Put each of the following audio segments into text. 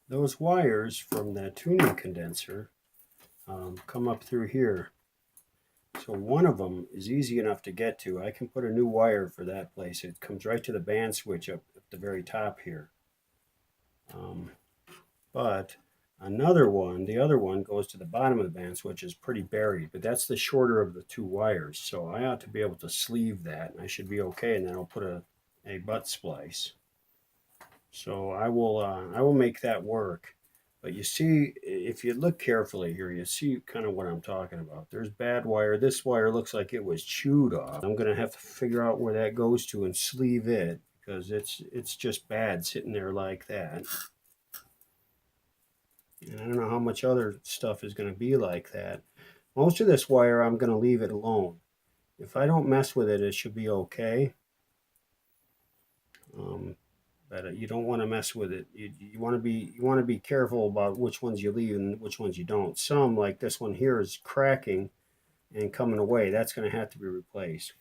those wires from that tuning condenser come up through here. So one of them is easy enough to get to. I can put a new wire for that place. It comes right to the band switch up at the very top here. But another one, the other one goes to the bottom of the band switch, is pretty buried, but that's the shorter of the two wires. So I ought to be able to sleeve that, and I should be okay. And then I'll put a butt splice. So I will make that work. But you see, if you look carefully here, you see kind of what I'm talking about. There's bad wire. This wire looks like it was chewed off. I'm going to have to figure out where that goes to and sleeve it, because it's just bad sitting there like that. And I don't know how much other stuff is going to be like that. Most of this wire, I'm going to leave it alone. If I don't mess with it, it should be okay. But you don't want to mess with it. You want to be careful about which ones you leave and which ones you don't. Some, like this one here, is cracking and coming away. That's going to have to be replaced.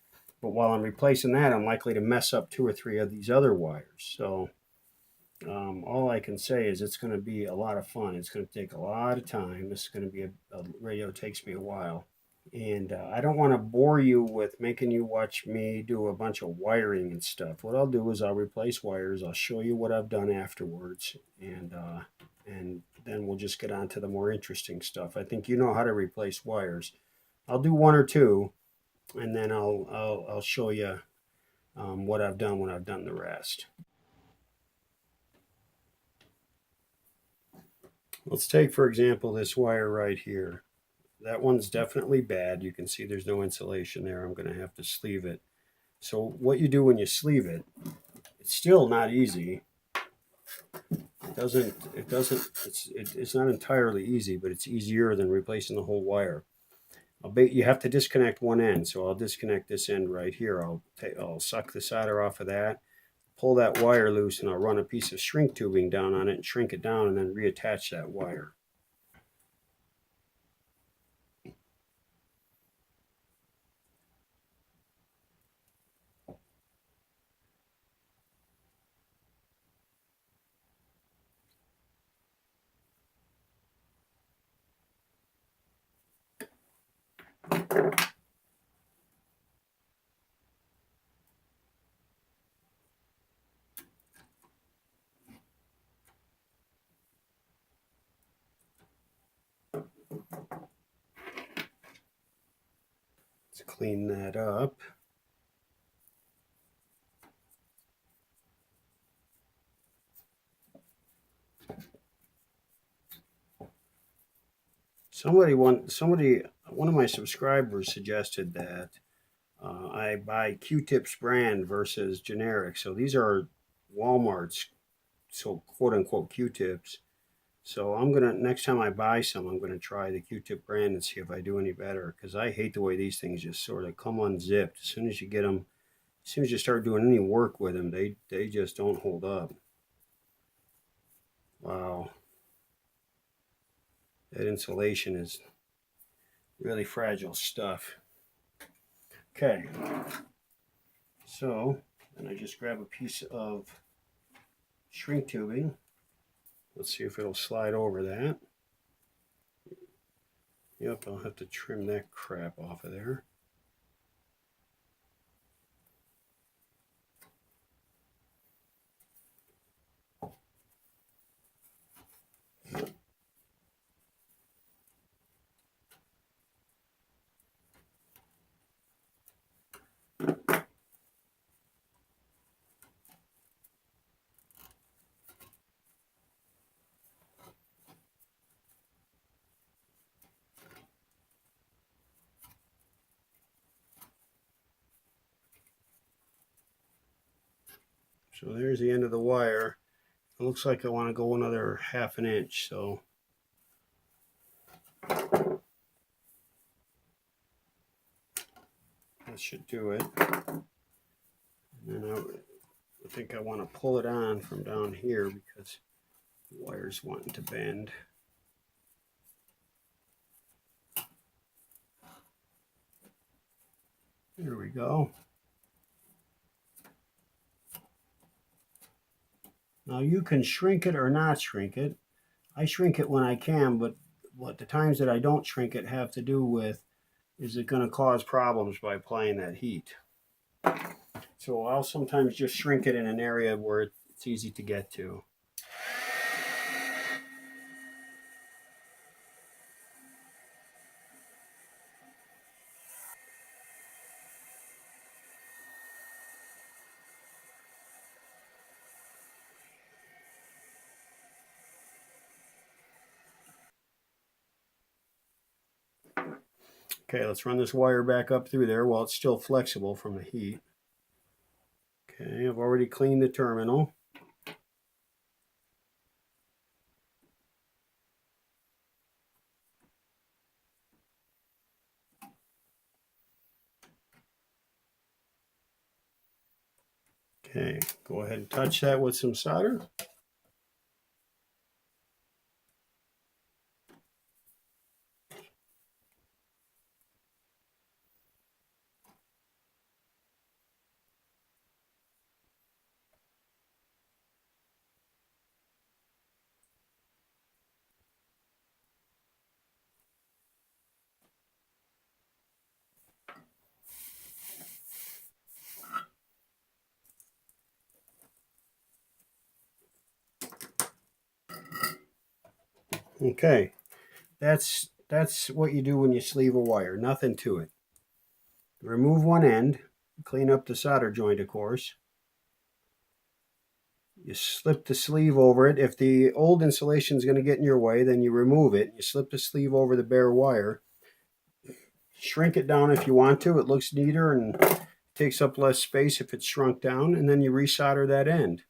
But while I'm replacing that, I'm likely to mess up 2 or 3 of these other wires. So all I can say is it's going to be a lot of fun. It's going to take a lot of time. This is going to be a radio takes me a while. And I don't want to bore you with making you watch me do a bunch of wiring and stuff. What I'll do is I'll replace wires. I'll show you what I've done afterwards, and then we'll just get on to the more interesting stuff. I think you know how to replace wires. I'll do 1 or 2, and then I'll show you what I've done when I've done the rest. Let's take, for example, this wire right here. That one's definitely bad. You can see there's no insulation there. I'm going to have to sleeve it. So what you do when you sleeve it, it's still not easy. It's not entirely easy, but it's easier than replacing the whole wire. You have to disconnect one end. So I'll disconnect this end right here. I'll suck the solder off of that, pull that wire loose, and I'll run a piece of shrink tubing down on it and shrink it down, and then reattach that wire. Let's clean that up. One of my subscribers suggested that I buy Q-Tips brand versus generic. So these are Walmart's, so quote unquote Q-Tips. So next time I buy some, I'm gonna try the Q-Tip brand and see if I do any better, because I hate the way these things just sort of come unzipped. As soon as you get them, as soon as you start doing any work with them, they just don't hold up. Wow. That insulation is really fragile stuff. Okay, so then I just grab a piece of shrink tubing. Let's see if it'll slide over that. Yep, I'll have to trim that crap off of there. So there's the end of the wire. It looks like I want to go another 1/2 inch, so that should do it. And then I think I want to pull it on from down here because the wire's wanting to bend. There we go. Now you can shrink it or not shrink it. I shrink it when I can, but what the times that I don't shrink it have to do with, is it going to cause problems by applying that heat? So I'll sometimes just shrink it in an area where it's easy to get to. Okay, let's run this wire back up through there while it's still flexible from the heat. Okay, I've already cleaned the terminal. Okay, go ahead and touch that with some solder. Okay, that's what you do when you sleeve a wire. Nothing to it. Remove one end, clean up the solder joint, of course. You slip the sleeve over it. If the old insulation is going to get in your way, then you remove it. You slip the sleeve over the bare wire. Shrink it down if you want to. It looks neater and takes up less space if it's shrunk down. And then you resolder that end.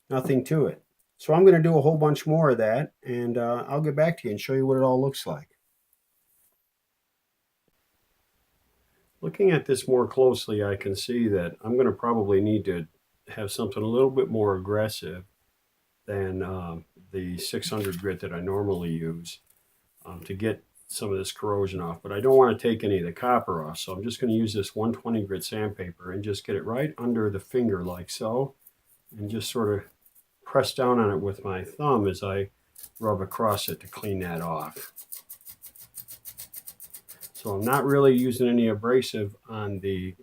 Nothing to it. So I'm going to do a whole bunch more of that, and I'll get back to you and show you what it all looks like. Looking at this more closely, I can see that I'm going to probably need to have something a little bit more aggressive than the 600 grit that I normally use to get some of this corrosion off. But I don't want to take any of the copper off, so I'm just going to use this 120 grit sandpaper and just get it right under the finger like so, and just sort of press down on it with my thumb as I rub across it to clean that off. So I'm not really using any abrasive on the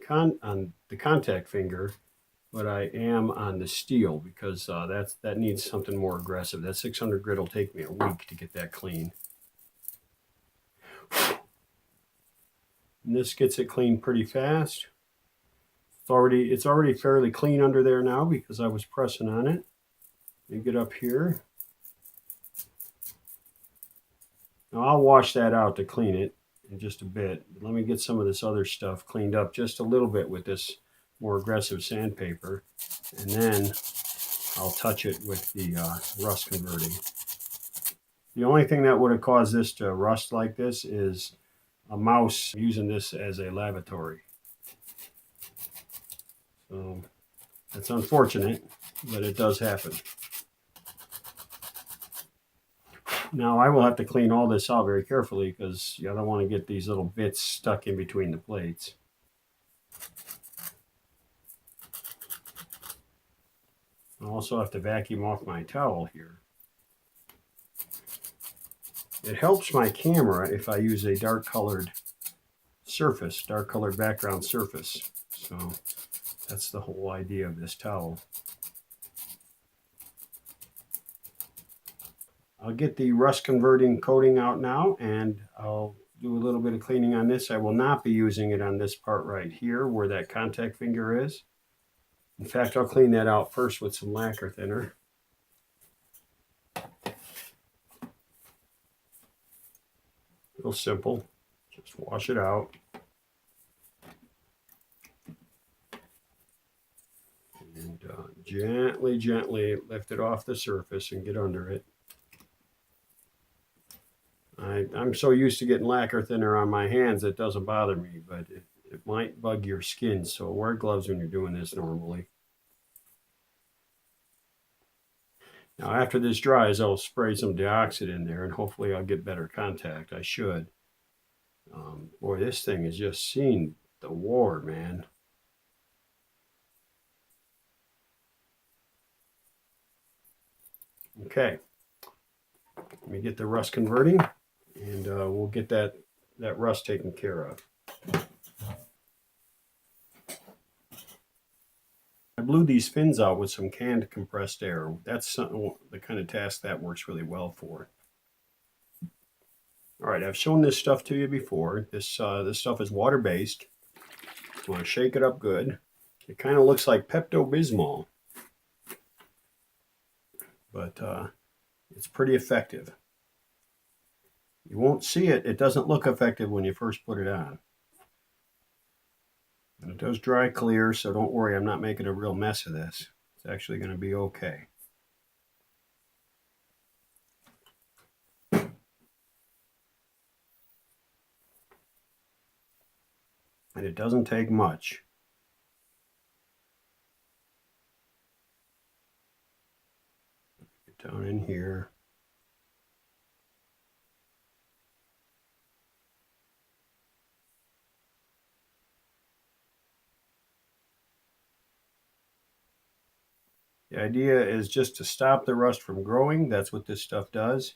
contact finger, but I am on the steel because that needs something more aggressive. That 600 grit will take me a week to get that clean. And this gets it clean pretty fast. It's already fairly clean under there now because I was pressing on it. Let me get up here. Now I'll wash that out to clean it in just a bit. Let me get some of this other stuff cleaned up just a little bit with this more aggressive sandpaper, and then I'll touch it with the rust converting. The only thing that would have caused this to rust like this is a mouse using this as a lavatory. So that's unfortunate, but it does happen. Now I will have to clean all this out very carefully because I don't want to get these little bits stuck in between the plates. I also have to vacuum off my towel here. It helps my camera if I use a dark colored surface, dark colored background surface. So that's the whole idea of this towel. I'll get the rust converting coating out now, and I'll do a little bit of cleaning on this. I will not be using it on this part right here where that contact finger is. In fact, I'll clean that out first with some lacquer thinner. Real simple. Just wash it out. And gently lift it off the surface and get under it. I'm so used to getting lacquer thinner on my hands it doesn't bother me, but it might bug your skin, so wear gloves when you're doing this normally. Now after this dries, I'll spray some deoxit in there and hopefully I'll get better contact. I should. Boy, this thing has just seen the war, man. Okay. Let me get the rust converting, and we'll get that rust taken care of. I blew these fins out with some canned compressed air. That's the kind of task that works really well for. All right, I've shown this stuff to you before. This stuff is water-based. You want to shake it up good. It kind of looks like Pepto-Bismol, but it's pretty effective. You won't see it. It doesn't look effective when you first put it on. And it does dry clear, so don't worry, I'm not making a real mess of this. It's actually going to be okay. And it doesn't take much. Get down in here. The idea is just to stop the rust from growing. That's what this stuff does.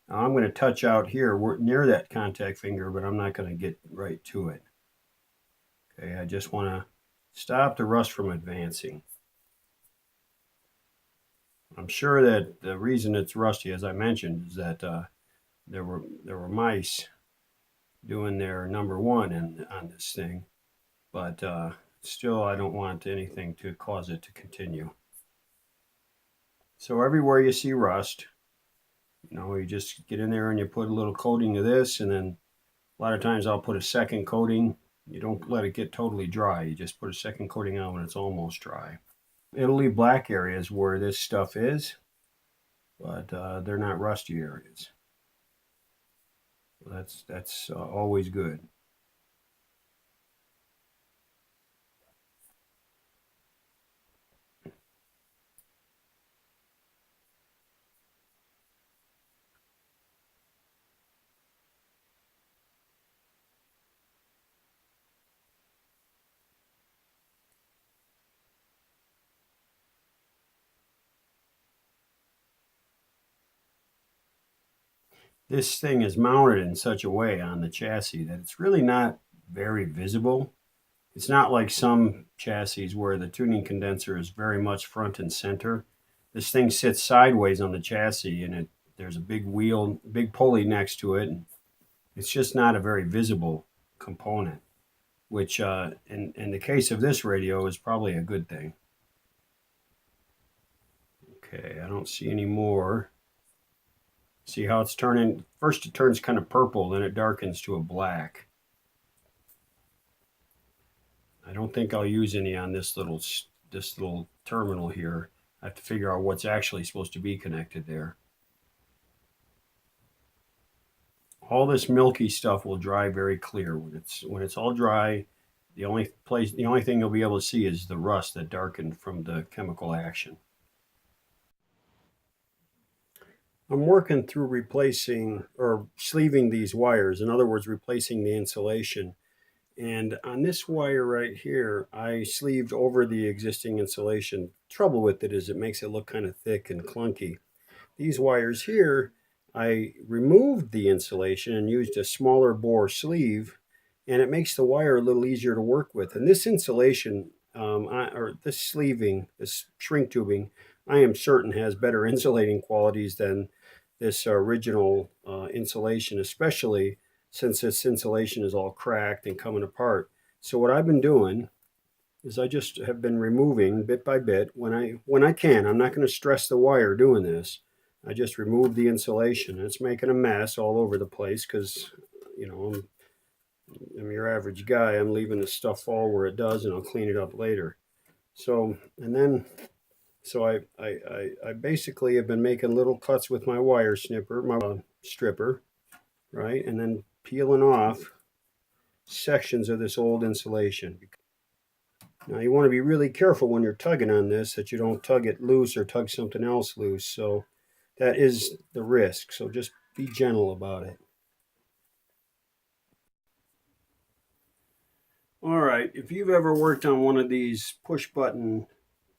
Now I'm going to touch out here. We're near that contact finger, but I'm not going to get right to it. Okay, I just want to stop the rust from advancing. I'm sure that the reason it's rusty, as I mentioned, is that there were mice doing their number one on this thing, but still I don't want anything to cause it to continue. So everywhere you see rust, you just get in there and you put a little coating of this, and then a lot of times I'll put a second coating. You don't let it get totally dry. You just put a second coating on when it's almost dry. It'll leave black areas where this stuff is, but they're not rusty areas. So that's always good. This thing is mounted in such a way on the chassis that it's really not very visible. It's not like some chassis where the tuning condenser is very much front and center. This thing sits sideways on the chassis, and there's a big wheel, big pulley next to it. And it's just not a very visible component, which in the case of this radio is probably a good thing. Okay, I don't see any more. See how it's turning? First it turns kind of purple, then it darkens to a black. I don't think I'll use any on this little terminal here. I have to figure out what's actually supposed to be connected there. All this milky stuff will dry very clear. When it's all dry, the only thing you'll be able to see is the rust that darkened from the chemical action. I'm working through replacing or sleeving these wires. In other words, replacing the insulation. And on this wire right here, I sleeved over the existing insulation. Trouble with it is it makes it look kind of thick and clunky. These wires here, I removed the insulation and used a smaller bore sleeve, and it makes the wire a little easier to work with. And this insulation, or this sleeving, this shrink tubing, I am certain has better insulating qualities than this original insulation, especially since this insulation is all cracked and coming apart. So what I've been doing is I just have been removing bit by bit when I can. I'm not going to stress the wire doing this. I just remove the insulation. It's making a mess all over the place because, I'm your average guy. I'm leaving the stuff fall where it does, and I'll clean it up later. So I basically have been making little cuts with my wire snipper, my stripper, right? And then peeling off sections of this old insulation. Now you want to be really careful when you're tugging on this that you don't tug it loose or tug something else loose. So that is the risk. So just be gentle about it. All right, if you've ever worked on one of these push button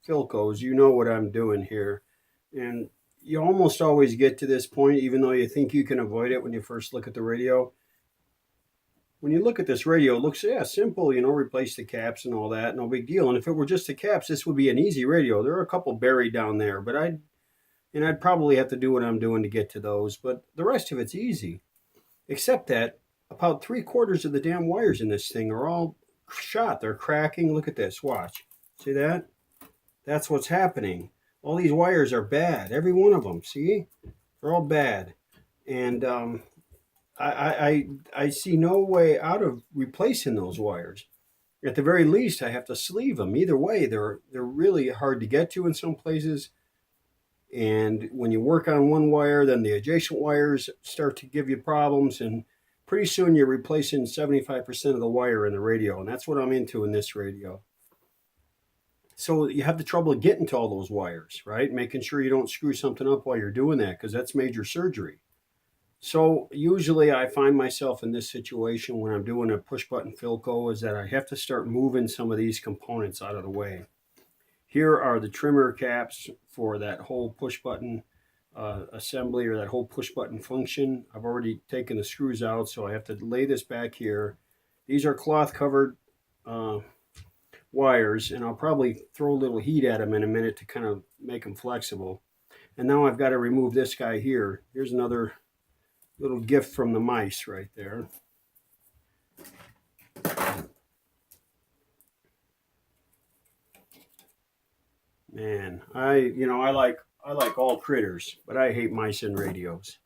Philcos, you know what I'm doing here. And you almost always get to this point, even though you think you can avoid it when you first look at the radio. When you look at this radio, it looks, yeah, simple, replace the caps and all that, no big deal. And if it were just the caps, this would be an easy radio. There are a couple buried down there, but I'd probably have to do what I'm doing to get to those. But the rest of it's easy, except that about 3/4 of the damn wires in this thing are all shot. They're cracking. Look at this. Watch. See that? That's what's happening. All these wires are bad. Every one of them. See? They're all bad. And I see no way out of replacing those wires. At the very least, I have to sleeve them. Either way, they're really hard to get to in some places. And when you work on one wire, then the adjacent wires start to give you problems. And pretty soon you're replacing 75% of the wire in the radio. And that's what I'm into in this radio. So you have the trouble of getting to all those wires, right? Making sure you don't screw something up while you're doing that, because that's major surgery. So usually I find myself in this situation when I'm doing a push button Philco, is that I have to start moving some of these components out of the way. Here are the trimmer caps for that whole push button assembly, or that whole push button function. I've already taken the screws out, so I have to lay this back here. These are cloth covered wires, and I'll probably throw a little heat at them in a minute to kind of make them flexible. And now I've got to remove this guy here. Here's another little gift from the mice right there. Man, I like all critters, but I hate mice and radios.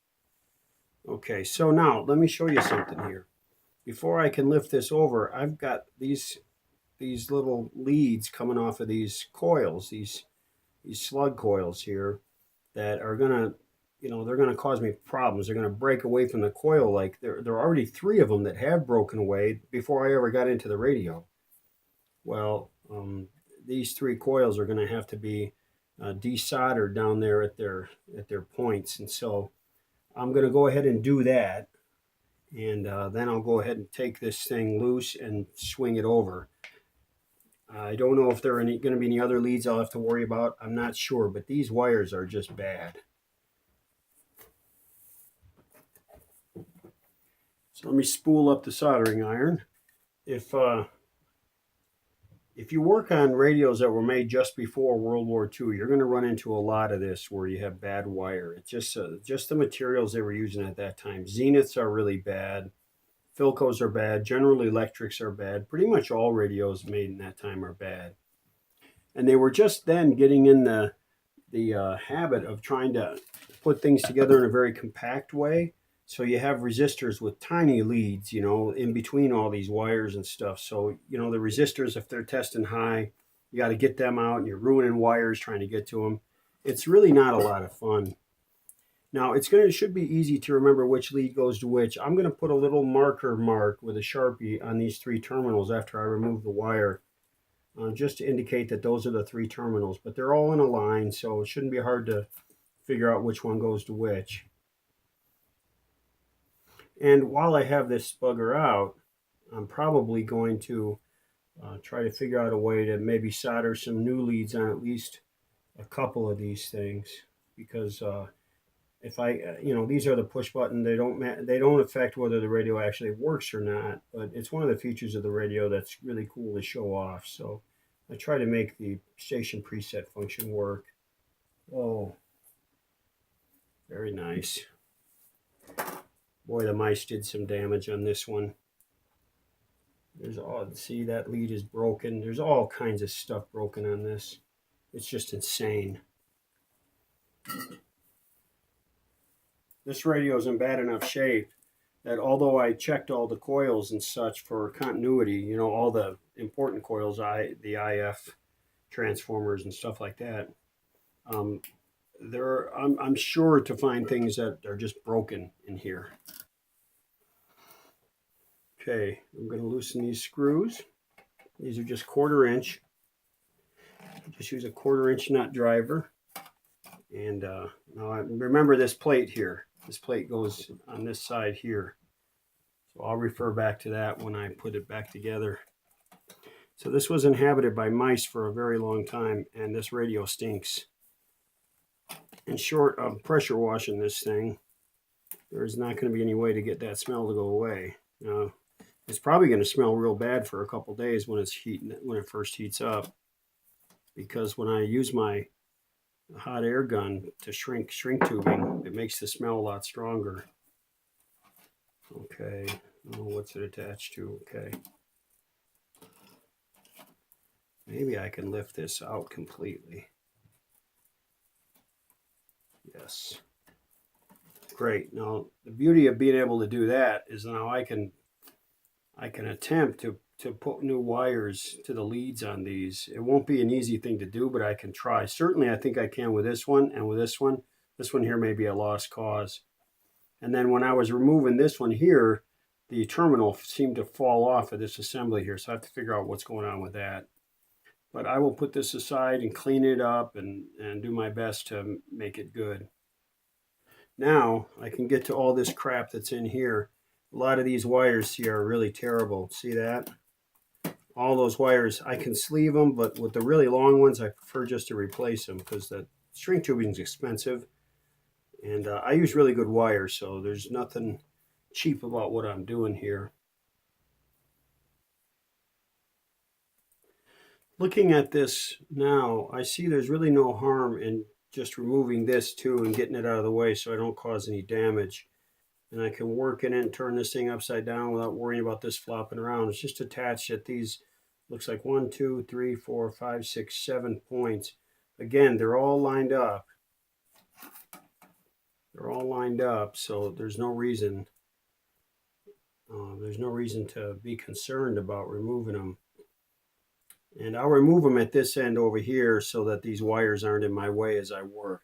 Okay, so now let me show you something here. Before I can lift this over, I've got these little leads coming off of these coils, these slug coils here, that are gonna, they're gonna cause me problems. They're gonna break away from the coil. Like there are already 3 of them that have broken away before I ever got into the radio. Well, these 3 coils are going to have to be desoldered down there at their points, and so I'm going to go ahead and do that, and then I'll go ahead and take this thing loose and swing it over. I don't know if there are going to be any other leads I'll have to worry about. I'm not sure, but these wires are just bad. So let me spool up the soldering iron. If you work on radios that were made just before World War II, you're going to run into a lot of this where you have bad wire. It's just the materials they were using at that time. Zeniths are really bad. Philcos are bad. General Electrics are bad. Pretty much all radios made in that time are bad. And they were just then getting in the habit of trying to put things together in a very compact way. So you have resistors with tiny leads, in between all these wires and stuff. So, the resistors, if they're testing high, you got to get them out, and you're ruining wires trying to get to them. It's really not a lot of fun. Now, it should be easy to remember which lead goes to which. I'm going to put a little mark with a Sharpie on these 3 terminals after I remove the wire, just to indicate that those are the 3 terminals. But they're all in a line, so it shouldn't be hard to figure out which one goes to which. And while I have this bugger out, I'm probably going to try to figure out a way to maybe solder some new leads on at least a couple of these things, because if these are the push button, they don't affect whether the radio actually works or not, but it's one of the features of the radio that's really cool to show off. So I try to make the station preset function work. Oh, very nice. Boy, the mice did some damage on this one. See, that lead is broken. There's all kinds of stuff broken on this. It's just insane. This radio is in bad enough shape that although I checked all the coils and such for continuity, all the important coils, the IF transformers and stuff like that, I'm sure to find things that are just broken in here. Okay, I'm going to loosen these screws. These are just 1/4 inch. Just use a 1/4 inch nut driver. And now remember this plate here. This plate goes on this side here. So I'll refer back to that when I put it back together. So this was inhabited by mice for a very long time, and this radio stinks. and short of pressure washing this thing, there's not going to be any way to get that smell to go away. It's probably going to smell real bad for a couple days when it first heats up, because when I use my hot air gun to shrink tubing, it makes the smell a lot stronger. Okay, oh, what's it attached to? Okay, maybe I can lift this out completely. Yes. Great. Now the beauty of being able to do that is now I can attempt to put new wires to the leads on these. It won't be an easy thing to do, but I can try. Certainly I think I can with this one, and with this one. This one here may be a lost cause. And then when I was removing this one here, the terminal seemed to fall off of this assembly here, so I have to figure out what's going on with that. But I will put this aside and clean it up and do my best to make it good. Now I can get to all this crap that's in here. A lot of these wires here are really terrible. See that? All those wires, I can sleeve them, but with the really long ones, I prefer just to replace them because the shrink tubing is expensive. And I use really good wires, so there's nothing cheap about what I'm doing here. Looking at this now, I see there's really no harm in just removing this too and getting it out of the way so I don't cause any damage. And I can work in it and turn this thing upside down without worrying about this flopping around. It's just attached at these, looks like 1, 2, 3, 4, 5, 6, 7 points. Again, they're all lined up. They're all lined up, so there's no reason to be concerned about removing them. And I'll remove them at this end over here so that these wires aren't in my way as I work.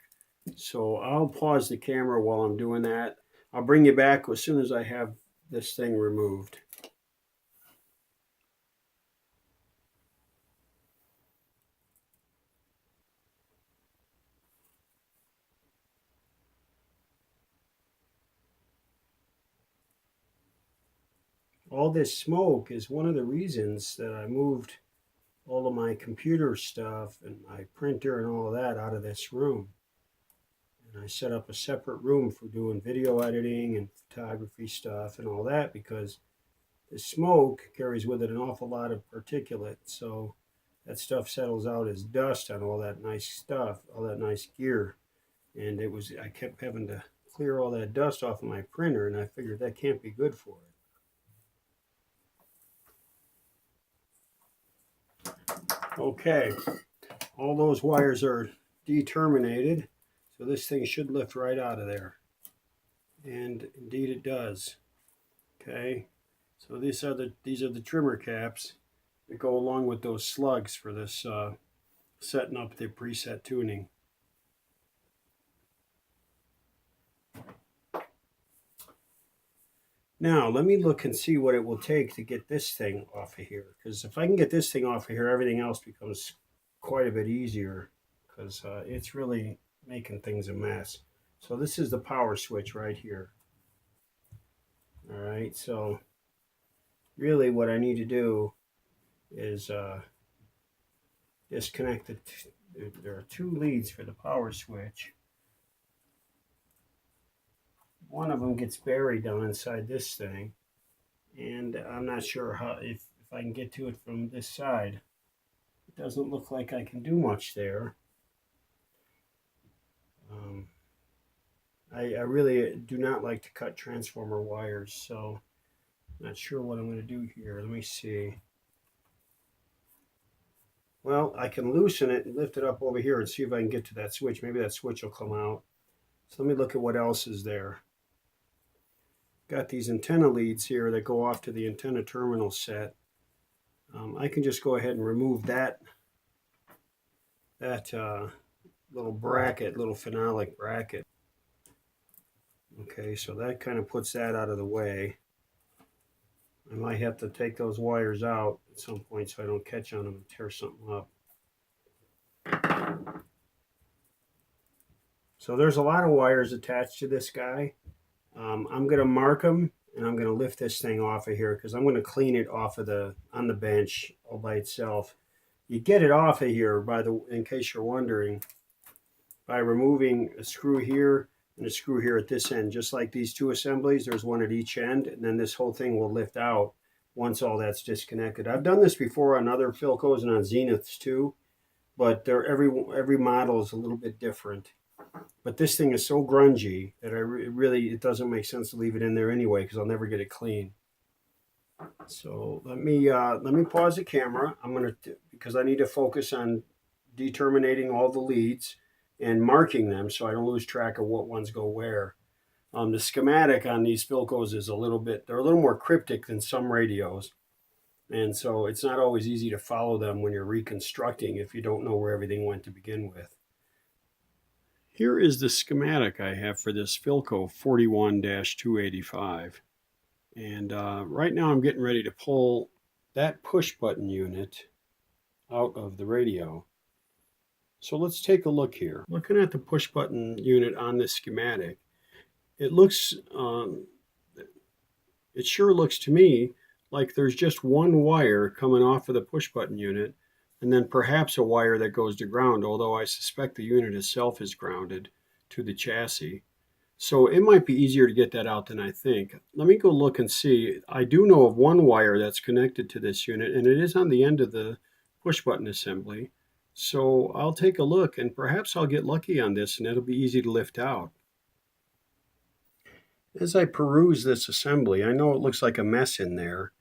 So I'll pause the camera while I'm doing that. I'll bring you back as soon as I have this thing removed. All this smoke is one of the reasons that I moved all of my computer stuff and my printer and all of that out of this room. And I set up a separate room for doing video editing and photography stuff and all that, because the smoke carries with it an awful lot of particulate. So that stuff settles out as dust on all that nice stuff, all that nice gear. And I kept having to clear all that dust off of my printer, and I figured that can't be good for it. Okay, all those wires are determinated, so this thing should lift right out of there. And indeed it does. Okay, so these are the trimmer caps that go along with those slugs for this setting up the preset tuning. Now let me look and see what it will take to get this thing off of here, because if I can get this thing off of here, everything else becomes quite a bit easier, because it's really making things a mess. So this is the power switch right here. All right, so really what I need to do is disconnect it. There are 2 leads for the power switch. One of them gets buried down inside this thing, and I'm not sure if I can get to it from this side. It doesn't look like I can do much there. I really do not like to cut transformer wires, so I'm not sure what I'm going to do here. Let me see. Well, I can loosen it and lift it up over here and see if I can get to that switch. Maybe that switch will come out. So let me look at what else is there. Got these antenna leads here that go off to the antenna terminal set. I can just go ahead and remove that little bracket, little phenolic bracket. Okay, so that kind of puts that out of the way. I might have to take those wires out at some point so I don't catch on them and tear something up. So there's a lot of wires attached to this guy. I'm going to mark them, and I'm going to lift this thing off of here because I'm going to clean it off of on the bench all by itself. You get it off of here, in case you're wondering. by removing a screw here and a screw here at this end. Just like these two assemblies, there's one at each end, and then this whole thing will lift out once all that's disconnected. I've done this before on other Philcos and on Zeniths too, but every model is a little bit different. But this thing is so grungy that it doesn't make sense to leave it in there anyway, because I'll never get it clean. So let me pause the camera. Because I need to focus on determining all the leads and marking them so I don't lose track of what ones go where. The schematic on these Philcos is they're a little more cryptic than some radios. And so it's not always easy to follow them when you're reconstructing if you don't know where everything went to begin with. Here is the schematic I have for this Philco 41-285. And right now I'm getting ready to pull that push button unit out of the radio. So let's take a look here. Looking at the push button unit on this schematic, it sure looks to me like there's just one wire coming off of the push button unit, and then perhaps a wire that goes to ground, although I suspect the unit itself is grounded to the chassis. So it might be easier to get that out than I think. Let me go look and see. I do know of one wire that's connected to this unit, and it is on the end of the push button assembly. So I'll take a look, and perhaps I'll get lucky on this, and it'll be easy to lift out. As I peruse this assembly, I know it looks like a mess in there,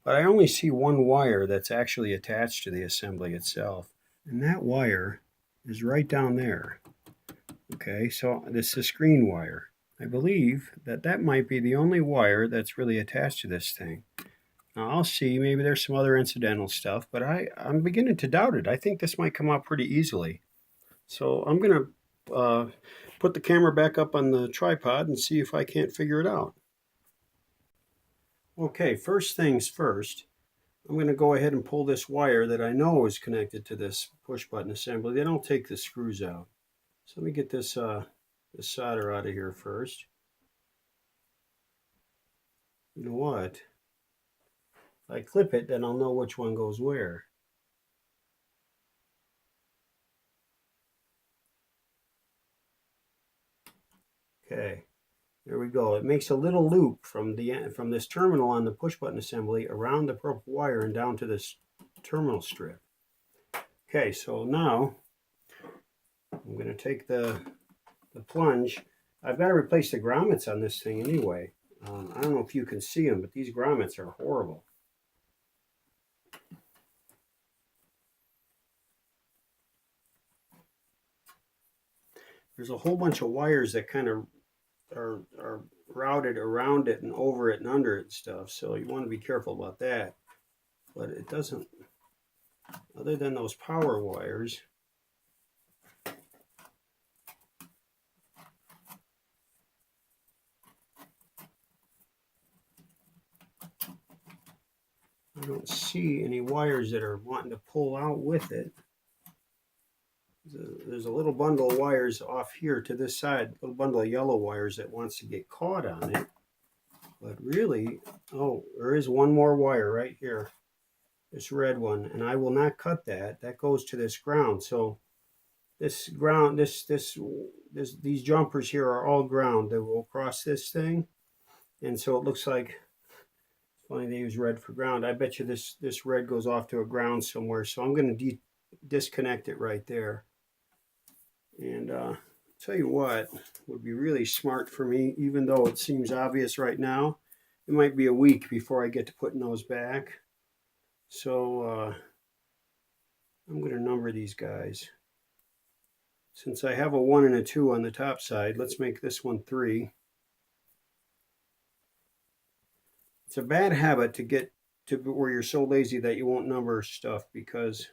but I only see one wire that's actually attached to the assembly itself. And that wire is right down there. Okay, so this is a screen wire. I believe that might be the only wire that's really attached to this thing. Now I'll see, maybe there's some other incidental stuff, but I'm beginning to doubt it. I think this might come out pretty easily. So I'm going to put the camera back up on the tripod and see if I can't figure it out. Okay, first things first, I'm going to go ahead and pull this wire that I know is connected to this push button assembly. Then I'll take the screws out. So let me get this solder out of here first. You know what? If I clip it, then I'll know which one goes where. Okay, there we go. It makes a little loop from this terminal on the push button assembly around the purple wire and down to this terminal strip. Okay, so now I'm going to take the plunge. I've got to replace the grommets on this thing anyway. I don't know if you can see them, but these grommets are horrible. There's a whole bunch of wires that kind of are routed around it and over it and under it and stuff, so you want to be careful about that. But it doesn't, other than those power wires, I don't see any wires that are wanting to pull out with it. There's a little bundle of wires off here to this side, a little bundle of yellow wires that wants to get caught on it. But really, oh, there is one more wire right here, this red one, and I will not cut that. That goes to this ground. So this ground, these jumpers here are all ground. They will cross this thing, and so it looks like, it's funny they use red for ground. I bet you this red goes off to a ground somewhere. So I'm going to disconnect it right there. And tell you what would be really smart for me, even though it seems obvious right now, it might be a week before I get to putting those back. So I'm going to number these guys. Since I have a 1 and a 2 on the top side, let's make this one 3. It's a bad habit to get to where you're so lazy that you won't number stuff, because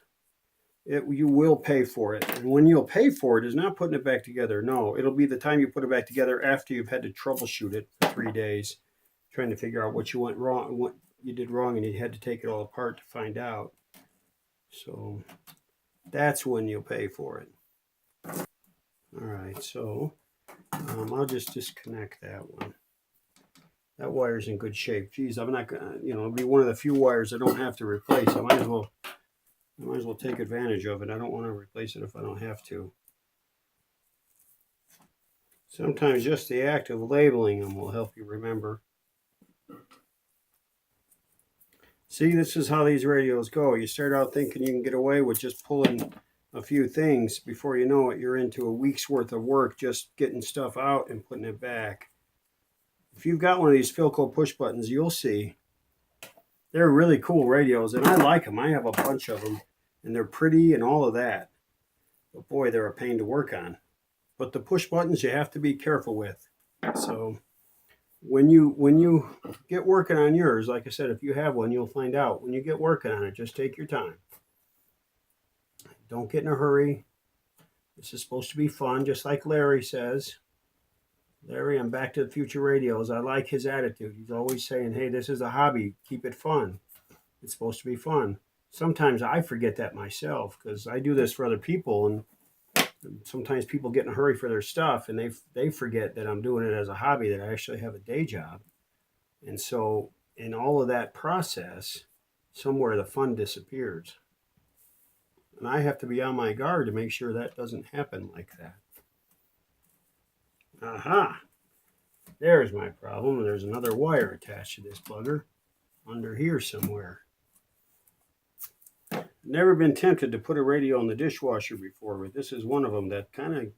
you will pay for it. And when you'll pay for it is not putting it back together. No, it'll be the time you put it back together after you've had to troubleshoot it for 3 days, trying to figure out what you went wrong, what you did wrong, and you had to take it all apart to find out. So that's when you'll pay for it. All right, so I'll just disconnect that one. That wire's in good shape. Geez, I'm not gonna, it'll be one of the few wires I don't have to replace. I might as well take advantage of it. I don't want to replace it if I don't have to. Sometimes just the act of labeling them will help you remember. See, this is how these radios go. You start out thinking you can get away with just pulling a few things. Before you know it, you're into a week's worth of work just getting stuff out and putting it back. If you've got one of these Philco push buttons, you'll see they're really cool radios, and I like them. I have a bunch of them, and they're pretty and all of that. But boy, they're a pain to work on. But the push buttons you have to be careful with. So when you get working on yours, like I said, if you have one, you'll find out. When you get working on it, just take your time. Don't get in a hurry. This is supposed to be fun, just like Larry says. Larry on Back to the Future Radios, I like his attitude. He's always saying, hey, this is a hobby. Keep it fun. It's supposed to be fun. Sometimes I forget that myself because I do this for other people, and sometimes people get in a hurry for their stuff, and they forget that I'm doing it as a hobby, that I actually have a day job. And so in all of that process, somewhere the fun disappears. And I have to be on my guard to make sure that doesn't happen like that. Aha! There's my problem. There's another wire attached to this bugger under here somewhere. Never been tempted to put a radio in the dishwasher before, but this is one of them that kind of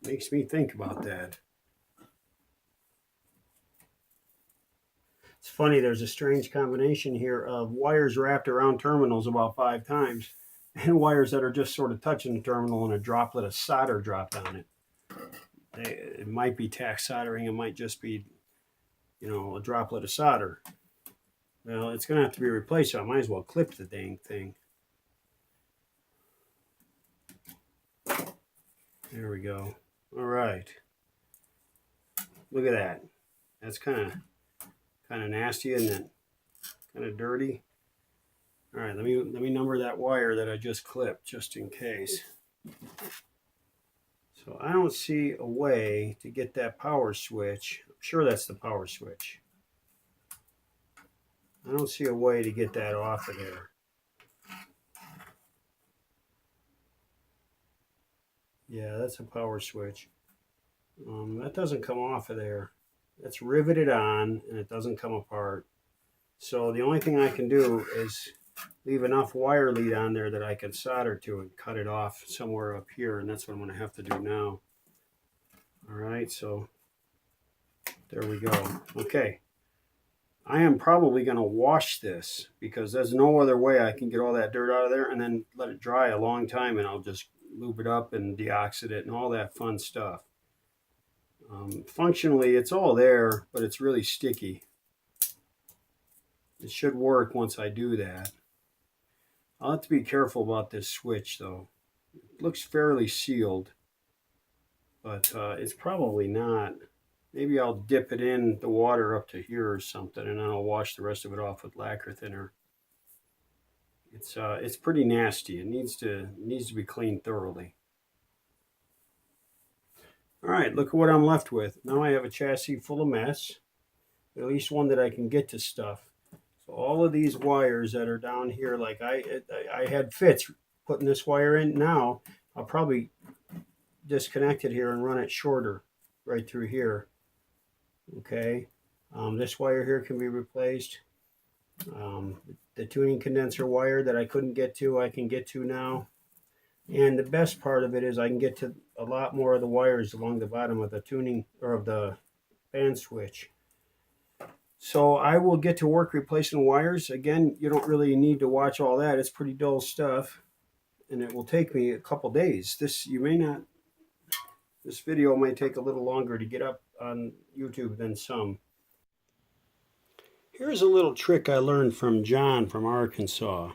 makes me think about that. It's funny, there's a strange combination here of wires wrapped around terminals about 5 times and wires that are just sort of touching the terminal and a droplet of solder dropped on it. It might be tack soldering, it might just be, a droplet of solder. Well, it's going to have to be replaced, so I might as well clip the dang thing. There we go. All right. Look at that. That's kind of nasty, isn't it? Kind of dirty. All right, let me number that wire that I just clipped, just in case. So I don't see a way to get that power switch. I'm sure that's the power switch. I don't see a way to get that off of there. Yeah, that's a power switch. That doesn't come off of there. That's riveted on and it doesn't come apart. So the only thing I can do is leave enough wire lead on there that I can solder to and cut it off somewhere up here, and that's what I'm going to have to do now. All right, so there we go. Okay, I am probably going to wash this because there's no other way I can get all that dirt out of there and then let it dry a long time, and I'll just lube it up and deoxidate it and all that fun stuff. Functionally, it's all there, but it's really sticky. It should work once I do that. I'll have to be careful about this switch, though. It looks fairly sealed, but it's probably not. Maybe I'll dip it in the water up to here or something, and then I'll wash the rest of it off with lacquer thinner. It's pretty nasty. It needs to be cleaned thoroughly. All right, look at what I'm left with. Now I have a chassis full of mess, at least one that I can get to stuff. So all of these wires that are down here, like I had fits putting this wire in. Now I'll probably disconnect it here and run it shorter right through here. Okay, this wire here can be replaced. The tuning condenser wire that I couldn't get to, I can get to now. And the best part of it is I can get to a lot more of the wires along the bottom of the tuning or of the band switch. So I will get to work replacing wires. Again, you don't really need to watch all that. It's pretty dull stuff, and it will take me a couple days. This video might take a little longer to get up on YouTube than some. Here's a little trick I learned from John from Arkansas.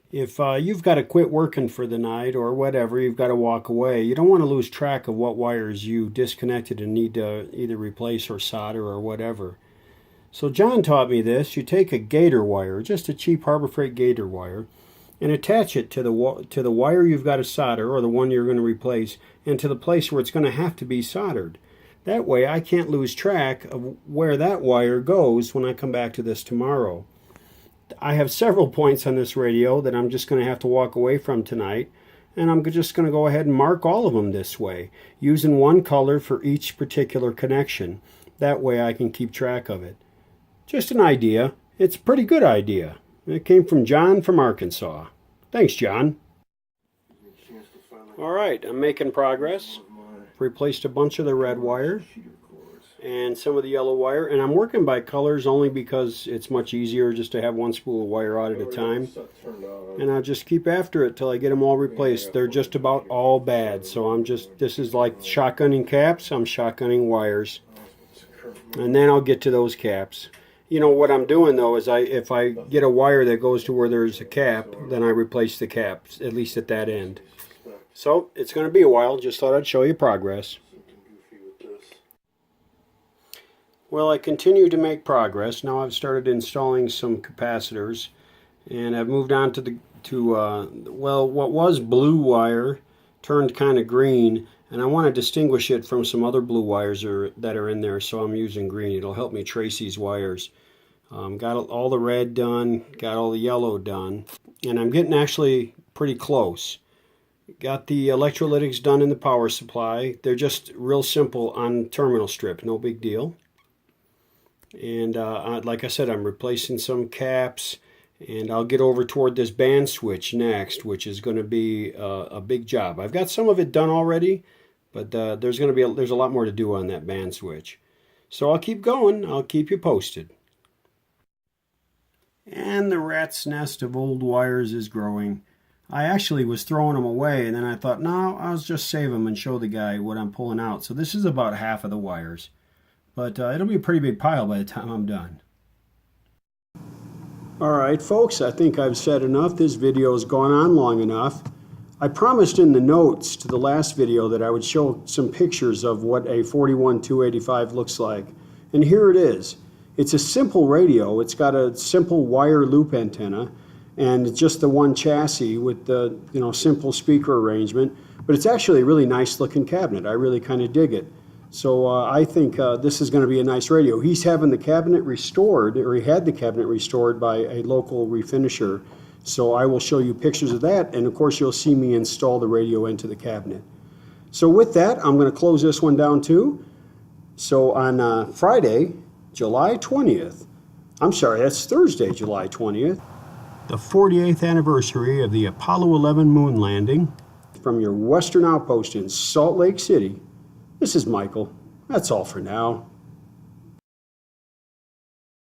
If you've got to quit working for the night or whatever, you've got to walk away, you don't want to lose track of what wires you disconnected and need to either replace or solder or whatever. So John taught me this. You take a gator wire, just a cheap Harbor Freight gator wire, and attach it to the wire you've got to solder, or the one you're going to replace, and to the place where it's going to have to be soldered. That way I can't lose track of where that wire goes when I come back to this tomorrow. I have several points on this radio that I'm just going to have to walk away from tonight, And I'm just going to go ahead and mark all of them this way, using one color for each particular connection. That way I can keep track of it. Just an idea. It's a pretty good idea. It came from John from Arkansas. Thanks, John. All right, I'm making progress. Replaced a bunch of the red wire and some of the yellow wire, and I'm working by colors only because it's much easier just to have one spool of wire out at a time. And I'll just keep after it till I get them all replaced. They're just about all bad, so this is like shotgunning caps. I'm shotgunning wires, and then I'll get to those caps. You know what I'm doing though is if I get a wire that goes to where there's a cap, then I replace the caps, at least at that end. So it's going to be a while. Just thought I'd show you progress. Well, I continue to make progress. Now I've started installing some capacitors, and I've moved on well, what was blue wire turned kind of green, and I want to distinguish it from some other blue wires that are in there, so I'm using green. It'll help me trace these wires. Got all the red done, got all the yellow done, and I'm getting actually pretty close. Got the electrolytics done in the power supply. They're just real simple on terminal strip, no big deal. And like I said, I'm replacing some caps, and I'll get over toward this band switch next, which is going to be a big job. I've got some of it done already, but there's a lot more to do on that band switch. So I'll keep going. I'll keep you posted. And the rat's nest of old wires is growing. I actually was throwing them away, and then I thought, no, I'll just save them and show the guy what I'm pulling out. So this is about half of the wires. But it'll be a pretty big pile by the time I'm done. Alright folks, I think I've said enough. This video's gone on long enough. I promised in the notes to the last video that I would show some pictures of what a 41285 looks like. And here it is. It's a simple radio. It's got a simple wire loop antenna and just the one chassis with the simple speaker arrangement. But it's actually a really nice looking cabinet. I really kind of dig it. So I think this is going to be a nice radio. He's having the cabinet restored, or he had the cabinet restored by a local refinisher. So I will show you pictures of that, and of course you'll see me install the radio into the cabinet. So with that, I'm going to close this one down too. So on Friday, July 20th, I'm sorry, that's Thursday, July 20th, the 48th anniversary of the Apollo 11 moon landing, from your western outpost in Salt Lake City, this is Michael. That's all for now.